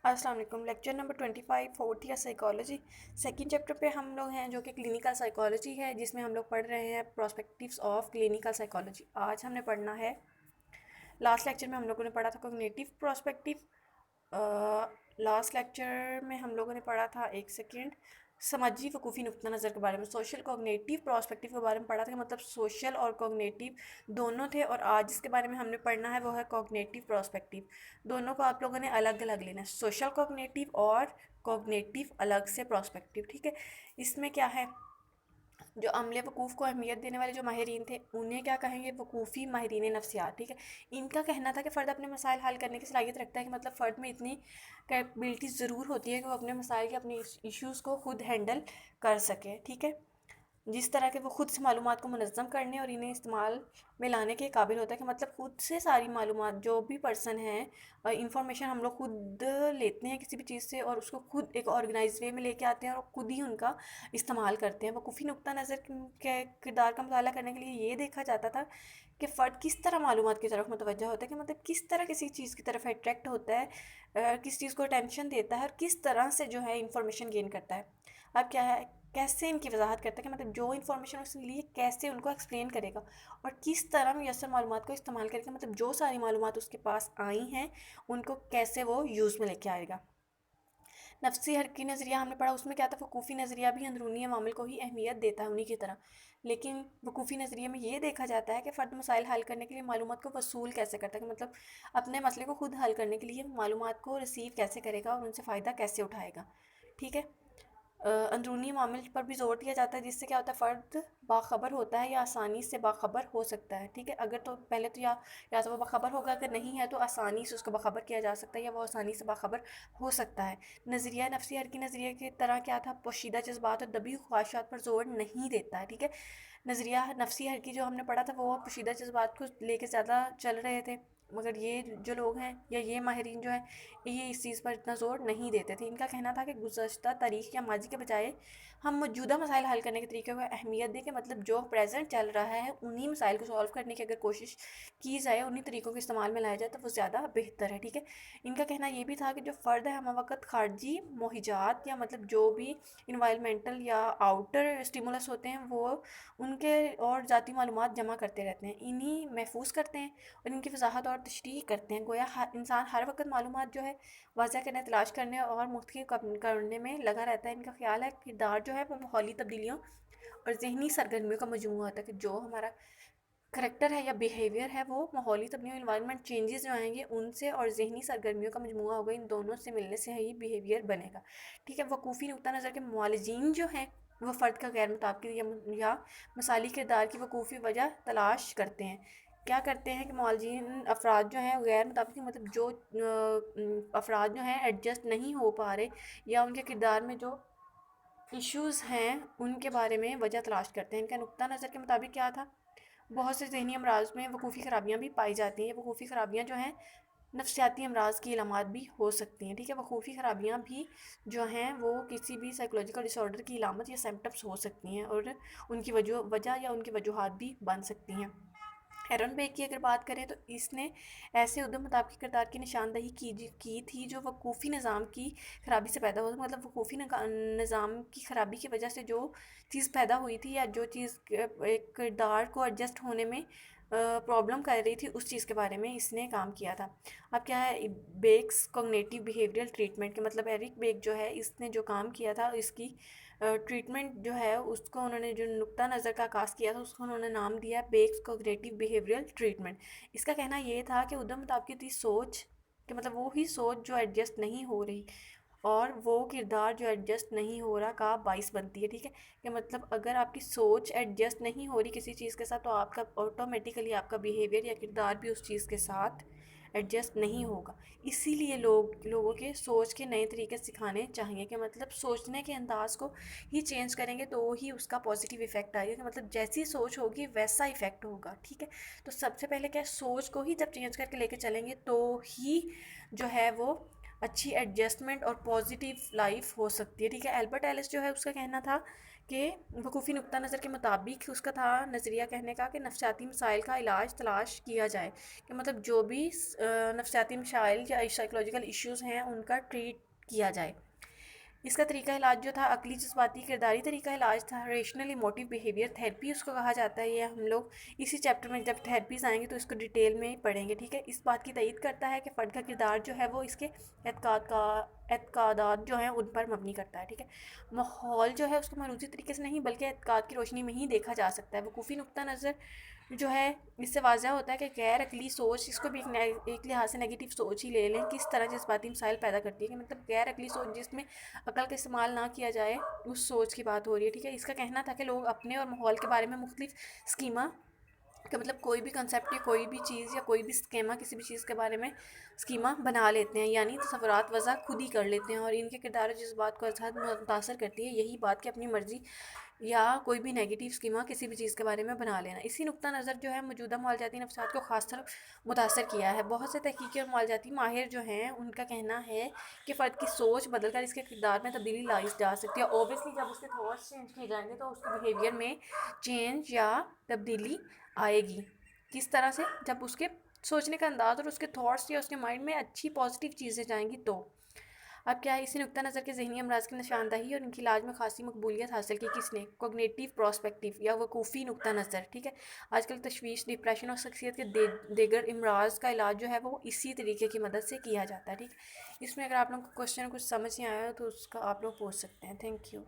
السلام علیکم۔ Lecture number 25 fourth year psychology second chapter پہ ہم لوگ ہیں جو کہ کلینیکل سائیکالوجی ہے، جس میں ہم لوگ پڑھ رہے ہیں پراسپیکٹیوز آف کلینیکل سائیکالوجی۔ آج ہم نے پڑھنا ہے، لاسٹ لیکچر میں ہم لوگوں نے پڑھا تھا کوگنیٹیو پراسپیکٹیو، لاسٹ لیکچر میں ہم لوگوں نے پڑھا تھا سماجی وقوفی نقطہ نظر کے بارے میں، سوشل کوگنیٹیو پراسپیکٹیو کے بارے میں پڑھا تھا کہ مطلب سوشل اور کوگنیٹیو دونوں تھے، اور آج جس کے بارے میں ہم نے پڑھنا ہے وہ ہے کوگنیٹیو پراسپیکٹیو۔ دونوں کو آپ لوگوں نے الگ الگ لینا ہے، سوشل کوگنیٹیو اور کوگنیٹیو الگ سے پراسپیکٹیو، ٹھیک ہے۔ اس میں کیا ہے، جو عملے وقوف کو اہمیت دینے والے جو ماہرین تھے انہیں کیا کہیں گے، وقوفی ماہرین نفسیات، ٹھیک ہے۔ ان کا کہنا تھا کہ فرد اپنے مسائل حل کرنے کی صلاحیت رکھتا ہے، کہ مطلب فرد میں اتنی کیپبلٹی ضرور ہوتی ہے کہ وہ اپنے مسائل کے اپنے ایشوز کو خود ہینڈل کر سکے، ٹھیک ہے۔ جس طرح کہ وہ خود سے معلومات کو منظم کرنے اور انہیں استعمال میں لانے کے قابل ہوتا ہے، کہ مطلب خود سے ساری معلومات جو بھی پرسن ہیں، انفارمیشن ہم لوگ خود لیتے ہیں کسی بھی چیز سے، اور اس کو خود ایک آرگنائز وے میں لے کے آتے ہیں اور خود ہی ان کا استعمال کرتے ہیں۔ وقوفی نقطہ نظر کے کردار کا مطالعہ کرنے کے لیے یہ دیکھا جاتا تھا کہ فرد کس طرح معلومات کی طرف متوجہ ہوتا ہے، کہ مطلب کس طرح کسی چیز کی طرف اٹریکٹ ہوتا ہے، کس چیز کو اٹینشن دیتا ہے، اور کس طرح سے جو ہے انفارمیشن گین کرتا ہے۔ اب کیا ہے، کیسے ان کی وضاحت کرتا ہے، کہ مطلب جو انفارمیشن اس لیے کیسے ان کو ایکسپلین کرے گا، اور کس طرح میسر معلومات کو استعمال کر کے مطلب جو ساری معلومات اس کے پاس آئی ہیں ان کو کیسے وہ یوز میں لے کے آئے گا۔ نفسی حرکی نظریہ ہم نے پڑھا، اس میں کیا تھا، وقوفی نظریہ بھی اندرونی عوامل کو ہی اہمیت دیتا ہے انہی کی طرح، لیکن وقوفی نظریے میں یہ دیکھا جاتا ہے کہ فرد مسائل حل کرنے کے لیے معلومات کو وصول کیسے کرتا ہے، کہ مطلب اپنے مسئلے کو خود حل کرنے کے لیے معلومات کو ریسیو کیسے کرے گا اور ان سے فائدہ کیسے اٹھائے گا، ٹھیک ہے۔ اندرونی معامل پر بھی زور دیا جاتا ہے، جس سے کیا ہوتا ہے، فرد باخبر ہوتا ہے یا آسانی سے باخبر ہو سکتا ہے، ٹھیک ہے۔ اگر تو پہلے تو یا تو وہ باخبر ہوگا، اگر نہیں ہے تو آسانی سے اس کو باخبر کیا جا سکتا ہے، یا وہ آسانی سے باخبر ہو سکتا ہے۔ نظریہ نفسی حرکی نظریے کی طرح کیا تھا، پوشیدہ جذبات اور دبی خواہشات پر زور نہیں دیتا ہے، ٹھیک ہے۔ نظریہ نفسی حرکی جو ہم نے پڑھا تھا وہ پوشیدہ جذبات کو لے کے زیادہ چل رہے تھے، مگر یہ جو لوگ ہیں یا یہ ماہرین جو ہیں یہ اس چیز پر اتنا زور نہیں دیتے تھے۔ ان کا کہنا تھا کہ گزشتہ تاریخ یا ماضی کے بجائے ہم موجودہ مسائل حل کرنے کے طریقے کو اہمیت دیں، کہ مطلب جو پریزنٹ چل رہا ہے انہی مسائل کو سولو کرنے کی اگر کوشش کی جائے، انہی طریقوں کے استعمال میں لایا جائے تو وہ زیادہ بہتر ہے، ٹھیک ہے۔ ان کا کہنا یہ بھی تھا کہ جو فرد ہے ہمہ وقت خارجی موہجات یا مطلب جو بھی انوائرمنٹل یا آؤٹر اسٹیمولس ہوتے ہیں وہ ان کے اور ذاتی معلومات جمع کرتے رہتے ہیں، انہی محفوظ کرتے ہیں اور ان کی وضاحت اور تشریح کرتے ہیں۔ گویا انسان ہر وقت معلومات جو ہے واضح کرنے، تلاش کرنے اور منتخب کرنے میں لگا رہتا ہے۔ ان کا خیال ہے کہ کردار جو ہے وہ ماحولی تبدیلیوں اور ذہنی سرگرمیوں کا مجموعہ ہوتا ہے، کہ جو ہمارا کریکٹر ہے یا بیہیویئر ہے وہ ماحولی تبدیلیوں، انوائرمنٹ چینجز جو آئیں گے ان سے، اور ذہنی سرگرمیوں کا مجموعہ ہوگا، ان دونوں سے ملنے سے ہی بیہیویئر بنے گا، ٹھیک ہے۔ وقوفی نقطہ نظر کے معالجین جو ہیں وہ فرد کا غیر مطابقت یا مثالی کردار کی وقوفی وجہ تلاش کرتے ہیں۔ کیا کرتے ہیں کہ معالجین افراد جو ہیں غیر مطابقت، مطلب جو افراد جو ہیں ایڈجسٹ نہیں ہو پا رہے یا ان کے کردار میں جو ایشوز ہیں ان کے بارے میں وجہ تلاش کرتے ہیں۔ ان کا نقطہ نظر کے مطابق کیا تھا، بہت سے ذہنی امراض میں وقوفی خرابیاں بھی پائی جاتی ہیں، یہ وقوفی خرابیاں جو ہیں نفسیاتی امراض کی علامات بھی ہو سکتی ہیں، ٹھیک ہے۔ وقوفی خرابیاں بھی جو ہیں وہ کسی بھی سائیکولوجیکل ڈس آرڈر کی علامت یا سمپٹمس ہو سکتی ہیں، اور ان کی وجہ یا ان کی وجوہات بھی بن سکتی ہیں۔ ایرن بیک کی اگر بات کریں تو اس نے ایسے عدم مطابقی کردار کی نشاندہی کی تھی جو وقوفی نظام کی خرابی سے پیدا ہوئی، مطلب وقوفی نظام کی خرابی کی وجہ سے جو چیز پیدا ہوئی تھی یا جو چیز ایک کردار کو ایڈجسٹ ہونے میں پرابلم کر رہی تھی، اس چیز کے بارے میں اس نے کام کیا تھا۔ اب کیا ہے، بیکس کوگنیٹیو بیہیویئرل ٹریٹمنٹ کے مطلب ایرک بیک جو ہے اس نے جو کام کیا تھا، اس کی ٹریٹمنٹ جو ہے اس کو انہوں نے جو نقطہ نظر کا آغاز کیا تھا اس کو انہوں نے نام دیا بیکس کوگنیٹیو بیہیویئرل ٹریٹمنٹ۔ اس کا کہنا یہ تھا کہ عدم مطابقتی سوچ، کہ مطلب وہی سوچ جو ایڈجسٹ نہیں ہو رہی اور وہ کردار جو ایڈجسٹ نہیں ہو رہا کا باعث بنتی ہے، ٹھیک ہے۔ کہ مطلب اگر آپ کی سوچ ایڈجسٹ نہیں ہو رہی کسی چیز کے ساتھ تو آپ کا آٹومیٹیکلی آپ کا بیہیویئر یا کردار بھی اس چیز کے ساتھ ایڈجسٹ نہیں ہوگا۔ اسی لیے لوگوں کے سوچ کے نئے طریقے سکھانے چاہیے، کہ مطلب سوچنے کے انداز کو ہی چینج کریں گے تو ہی اس کا پازیٹیو ایفیکٹ آئے گا، کہ مطلب جیسی سوچ ہوگی ویسا ایفیکٹ ہوگا، ٹھیک ہے۔ تو سب سے پہلے کیا، سوچ کو ہی جب چینج کر کے لے کے چلیں گے تو ہی جو ہے وہ اچھی ایڈجسٹمنٹ اور پازیٹیو لائف ہو سکتی ہے. ٹھیک ہے. البرٹ ایلس جو ہے اس کا کہنا تھا کہ وقوفی نقطہ نظر کے مطابق اس کا تھا نظریہ کہنے کا کہ نفسیاتی مسائل کا علاج تلاش کیا جائے, کہ مطلب جو بھی نفسیاتی مسائل یا سائیکولوجیکل ایشوز ہیں ان کا ٹریٹ کیا جائے. اس کا طریقہ علاج جو تھا عقلی جذباتی کرداری طریقہ علاج تھا, ریشنل ایموٹیو بیہیویئر تھیراپی اس کو کہا جاتا ہے. یہ ہم لوگ اسی چیپٹر میں جب تھیراپیز آئیں گے تو اس کو ڈیٹیل میں پڑھیں گے. ٹھیک ہے. اس بات کی تائید کرتا ہے کہ فرد کا کردار جو ہے وہ اس کے اعتقادات جو ہیں ان پر مبنی کرتا ہے. ٹھیک ہے. ماحول جو ہے اس کو معروضی طریقے سے نہیں بلکہ اعتقاد کی روشنی میں ہی دیکھا جا سکتا ہے. وقوفی نقطہ نظر جو ہے اس سے واضح ہوتا ہے کہ غیر عقلی سوچ, اس کو بھی ایک لحاظ سے نیگیٹو سوچ ہی لے لیں, کس طرح جذباتی مسائل پیدا کرتی ہے, کہ مطلب غیر عقلی سوچ جس میں عقل کا استعمال نہ کیا جائے اس سوچ کی بات ہو رہی ہے. ٹھیک ہے. اس کا کہنا تھا کہ لوگ اپنے اور ماحول کے بارے میں مختلف اسکیما, کہ مطلب کوئی بھی کنسیپٹ یا کوئی بھی چیز یا کوئی بھی اسکیما کسی بھی چیز کے بارے میں اسکیما بنا لیتے ہیں, یعنی تصورات وضع خود ہی کر لیتے ہیں, اور ان کے کردار اور جذبات کو متاثر کرتی ہے. یہی بات کہ اپنی مرضی یا کوئی بھی نیگیٹو اسکیما کسی بھی چیز کے بارے میں بنا لینا. اسی نقطہ نظر جو ہے موجودہ معالجاتی نفسیات کو خاص طور متاثر کیا ہے. بہت سے تحقیقی اور معالجاتی ماہر جو ہیں ان کا کہنا ہے کہ فرد کی سوچ بدل کر اس کے کردار میں تبدیلی لائی جا سکتی ہے. اوبیسلی جب اس کے تھاٹس چینج کیے جائیں گے تو اس کے بیہیویئر میں چینج یا تبدیلی آئے گی. کس طرح سے؟ جب اس کے سوچنے کا انداز اور اس کے تھاٹس یا اس کے مائنڈ میں اچھی پازیٹیو چیزیں جائیں گی تو. اب کیا ہے, اسی نقطہ نظر کے ذہنی امراض کی نشاندہی اور ان کی علاج میں خاصی مقبولیت حاصل کی کس نے؟ کوگنیٹیو پراسپیکٹیو یا وقوفی نقطہ نظر. ٹھیک ہے. آج کل تشویش, ڈپریشن اور شخصیت کے دیگر امراض کا علاج جو ہے وہ اسی طریقے کی مدد سے کیا جاتا ہے. ٹھیک ہے. اس میں اگر آپ لوگوں کو کوشچن کچھ سمجھ نہیں آیا تو اس کا آپ لوگ پوچھ سکتے ہیں. Thank you.